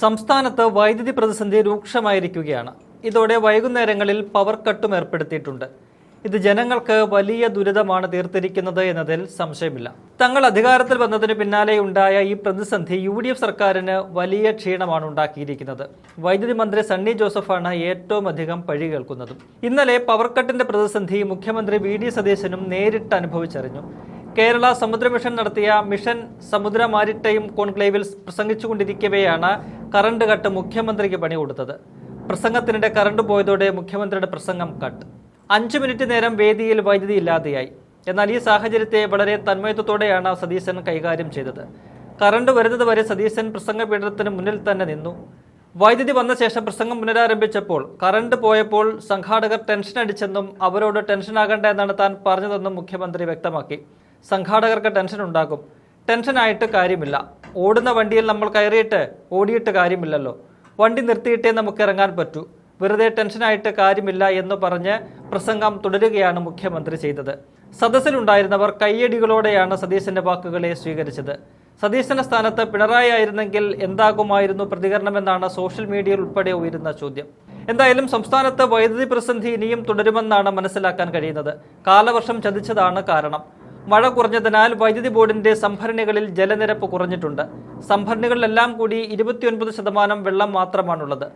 സംസ്ഥാനത്ത് വൈദ്യുതി പ്രതിസന്ധി രൂക്ഷമായിരിക്കുകയാണ്. ഇതോടെ വൈകുന്നേരങ്ങളിൽ പവർ കട്ടും ഏർപ്പെടുത്തിയിട്ടുണ്ട്. ഇത് ജനങ്ങൾക്ക് വലിയ ദുരിതമാണ് തീർത്തിരിക്കുന്നത് എന്നതിൽ സംശയമില്ല. തങ്ങൾ അധികാരത്തിൽ വന്നതിന് പിന്നാലെയുണ്ടായ ഈ പ്രതിസന്ധി UDF സർക്കാരിന് വലിയ ക്ഷീണമാണ് ഉണ്ടാക്കിയിരിക്കുന്നത്. വൈദ്യുതി മന്ത്രി സണ്ണി ജോസഫാണ് ഏറ്റവും അധികം പഴി കേൾക്കുന്നതും. ഇന്നലെ പവർ കട്ടിന്റെ പ്രതിസന്ധി മുഖ്യമന്ത്രി VD സതീശനും നേരിട്ട് അനുഭവിച്ചറിഞ്ഞു. കേരള സമുദ്ര മിഷൻ നടത്തിയ മിഷൻ സമുദ്ര മാരിടൈം കോൺക്ലേവിൽ പ്രസംഗിച്ചുകൊണ്ടിരിക്കവെയാണ് കറണ്ട് കട്ട് മുഖ്യമന്ത്രിക്ക് പണി കൊടുത്തത്. പ്രസംഗത്തിനിടെ കറണ്ട് പോയതോടെ മുഖ്യമന്ത്രിയുടെ പ്രസംഗം കട്ട്. 5 മിനിറ്റ് നേരം വേദിയിൽ വൈദ്യുതി ഇല്ലാതെയായി. എന്നാൽ ഈ സാഹചര്യത്തെ വളരെ തന്മയത്വത്തോടെയാണ് സതീശൻ കൈകാര്യം ചെയ്തത്. കറണ്ട് വരുന്നത് വരെ സതീശൻ പ്രസംഗപീഠത്തിന് മുന്നിൽ തന്നെ നിന്നു. വൈദ്യുതി വന്ന ശേഷം പ്രസംഗം പുനരാരംഭിച്ചപ്പോൾ കറണ്ട് പോയപ്പോൾ സംഘാടകർ ടെൻഷൻ അടിച്ചെന്നും അവരോട് ടെൻഷനാകേണ്ട എന്നാണ് താൻ പറഞ്ഞതെന്നും മുഖ്യമന്ത്രി വ്യക്തമാക്കി. സംഘാടകർക്ക് ടെൻഷൻ ഉണ്ടാകും. ടെൻഷനായിട്ട് കാര്യമില്ല. ഓടുന്ന വണ്ടിയിൽ നമ്മൾ കയറിയിട്ട് ഓടിയിട്ട് കാര്യമില്ലല്ലോ. വണ്ടി നിർത്തിയിട്ടേ നമുക്ക് ഇറങ്ങാൻ പറ്റൂ. വെറുതെ ടെൻഷനായിട്ട് കാര്യമില്ല എന്ന് പറഞ്ഞ് പ്രസംഗം തുടരുകയാണ് മുഖ്യമന്ത്രി ചെയ്തത്. സദസ്സിലുണ്ടായിരുന്നവർ കയ്യടികളോടെയാണ് സതീശന്റെ വാക്കുകളെ സ്വീകരിച്ചത്. സതീശന്റെ സ്ഥാനത്ത് പിണറായി ആയിരുന്നെങ്കിൽ എന്താകുമായിരുന്നു പ്രതികരണമെന്നാണ് സോഷ്യൽ മീഡിയയിൽ ഉൾപ്പെടെ ഉയരുന്ന ചോദ്യം. എന്തായാലും സംസ്ഥാനത്ത് വൈദ്യുതി പ്രതിസന്ധി ഇനിയും തുടരുമെന്നാണ് മനസ്സിലാക്കാൻ കഴിയുന്നത്. കാലവർഷം ചതിച്ചതാണ് കാരണം. മഴ കുറഞ്ഞതിനാൽ വൈദ്യുതി ബോർഡിന്റെ സംഭരണികളിൽ ജലനിരപ്പ് കുറഞ്ഞിട്ടുണ്ട്. സംഭരണികളിലെല്ലാം കൂടി 29% വെള്ളം മാത്രമാണുള്ളത്.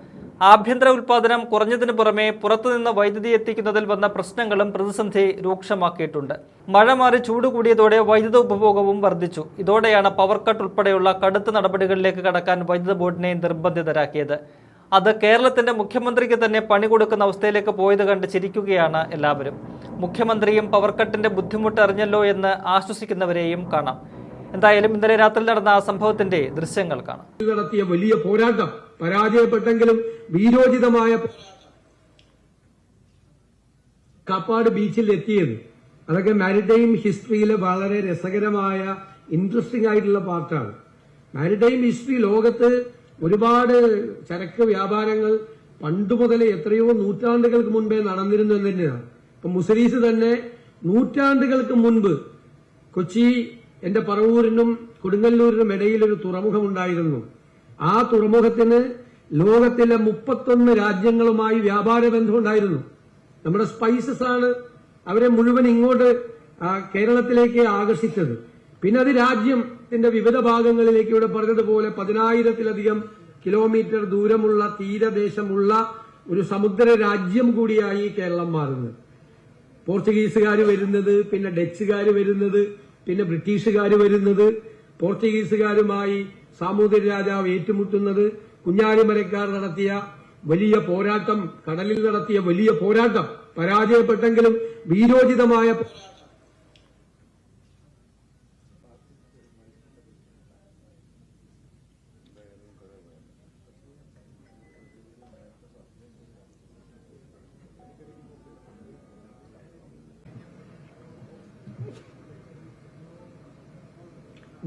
ആഭ്യന്തര ഉൽപാദനം കുറഞ്ഞതിനു പുറമെ പുറത്തുനിന്ന് വൈദ്യുതി എത്തിക്കുന്നതിൽ വന്ന പ്രശ്നങ്ങളും പ്രതിസന്ധി രൂക്ഷമാക്കിയിട്ടുണ്ട്. മഴ മാറി ചൂട് കൂടിയതോടെ വൈദ്യുത ഉപഭോഗവും വർദ്ധിച്ചു. ഇതോടെയാണ് പവർ കട്ട് ഉൾപ്പെടെയുള്ള കടുത്ത നടപടികളിലേക്ക് കടക്കാൻ വൈദ്യുത ബോർഡിനെ നിർബന്ധിതരാക്കിയത്. അത് കേരളത്തിന്റെ മുഖ്യമന്ത്രിക്ക് തന്നെ പണി കൊടുക്കുന്ന അവസ്ഥയിലേക്ക് പോയത് കണ്ട് ചിരിക്കുകയാണ് എല്ലാവരും. മുഖ്യമന്ത്രിയും പവർ കട്ടിന്റെ ബുദ്ധിമുട്ട് അറിഞ്ഞല്ലോ എന്ന് ആശ്വസിക്കുന്നവരെയും കാണാം. എന്തായാലും ഇന്നലെ രാത്രി നടന്ന ആ സംഭവത്തിന്റെ ദൃശ്യങ്ങൾ കാണാം. നടത്തിയ വലിയ പോരാട്ടം പരാജയപ്പെട്ടെങ്കിലും വീരോചിതമായ കാപ്പാട് ബീച്ചിൽ എത്തിയത് അതൊക്കെ മാരിടൈം ഹിസ്റ്ററിയിലെ വളരെ രസകരമായ ഇൻട്രസ്റ്റിംഗ് ആയിട്ടുള്ള പാർട്ടാണ്. മാരിടൈം ഹിസ്റ്ററി ലോകത്ത് ഒരുപാട് ചരക്ക് വ്യാപാരങ്ങൾ പണ്ടുമുതലേ എത്രയോ നൂറ്റാണ്ടുകൾക്ക് മുൻപേ നടന്നിരുന്നു എന്ന് തന്നെയാണ്. ഇപ്പൊ മുസരീസ് തന്നെ നൂറ്റാണ്ടുകൾക്ക് മുൻപ് കൊച്ചി എന്റെ പറവൂരിനും കൊടുങ്ങല്ലൂരിനും ഇടയിൽ ഒരു തുറമുഖമുണ്ടായിരുന്നു. ആ തുറമുഖത്തിന് ലോകത്തിലെ 31 രാജ്യങ്ങളുമായി വ്യാപാര ബന്ധമുണ്ടായിരുന്നു. നമ്മുടെ സ്പൈസസ് ആണ് അവരെ മുഴുവൻ ഇങ്ങോട്ട് കേരളത്തിലേക്ക് ആകർഷിച്ചത്. പിന്നെ അത് രാജ്യത്തിന്റെ വിവിധ ഭാഗങ്ങളിലേക്ക് ഇവിടെ പറഞ്ഞതുപോലെ 10,000-ലധികം കിലോമീറ്റർ ദൂരമുള്ള തീരദേശമുള്ള ഒരു സമുദ്ര രാജ്യം കൂടിയായി കേരളം മാറുന്നത്. പോർച്ചുഗീസുകാർ വരുന്നത്, പിന്നെ ഡച്ചുകാർ വരുന്നത്, പിന്നെ ബ്രിട്ടീഷുകാർ വരുന്നത്, പോർച്ചുഗീസുകാരുമായി സാമൂതിരി രാജാവ് ഏറ്റുമുട്ടുന്നത്, കുഞ്ഞാലിമരക്കാർ നടത്തിയ വലിയ പോരാട്ടം, കടലിൽ നടത്തിയ വലിയ പോരാട്ടം പരാജയപ്പെട്ടെങ്കിലും വീരോചിതമായ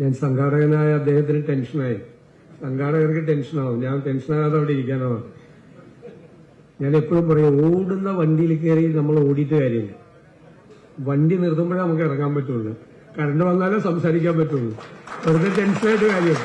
ഞാൻ സംഘാടകനായ അദ്ദേഹത്തിന് ടെൻഷനായി. സംഘാടകർക്ക് ടെൻഷനാവും, ഞാൻ ടെൻഷനാകാതെ അവിടെ ഇരിക്കാനോ. ഞാൻ എപ്പോഴും പറയും, ഓടുന്ന വണ്ടിയിൽ കയറി നമ്മൾ ഓടിയിട്ട് കാര്യമില്ല. വണ്ടി നിർത്തുമ്പോഴേ നമുക്ക് ഇറങ്ങാൻ പറ്റുള്ളൂ. കറണ്ട് വന്നാലേ സംസാരിക്കാൻ പറ്റുള്ളൂ. വെറുതെ ടെൻഷനായിട്ട് കാര്യമില്ല.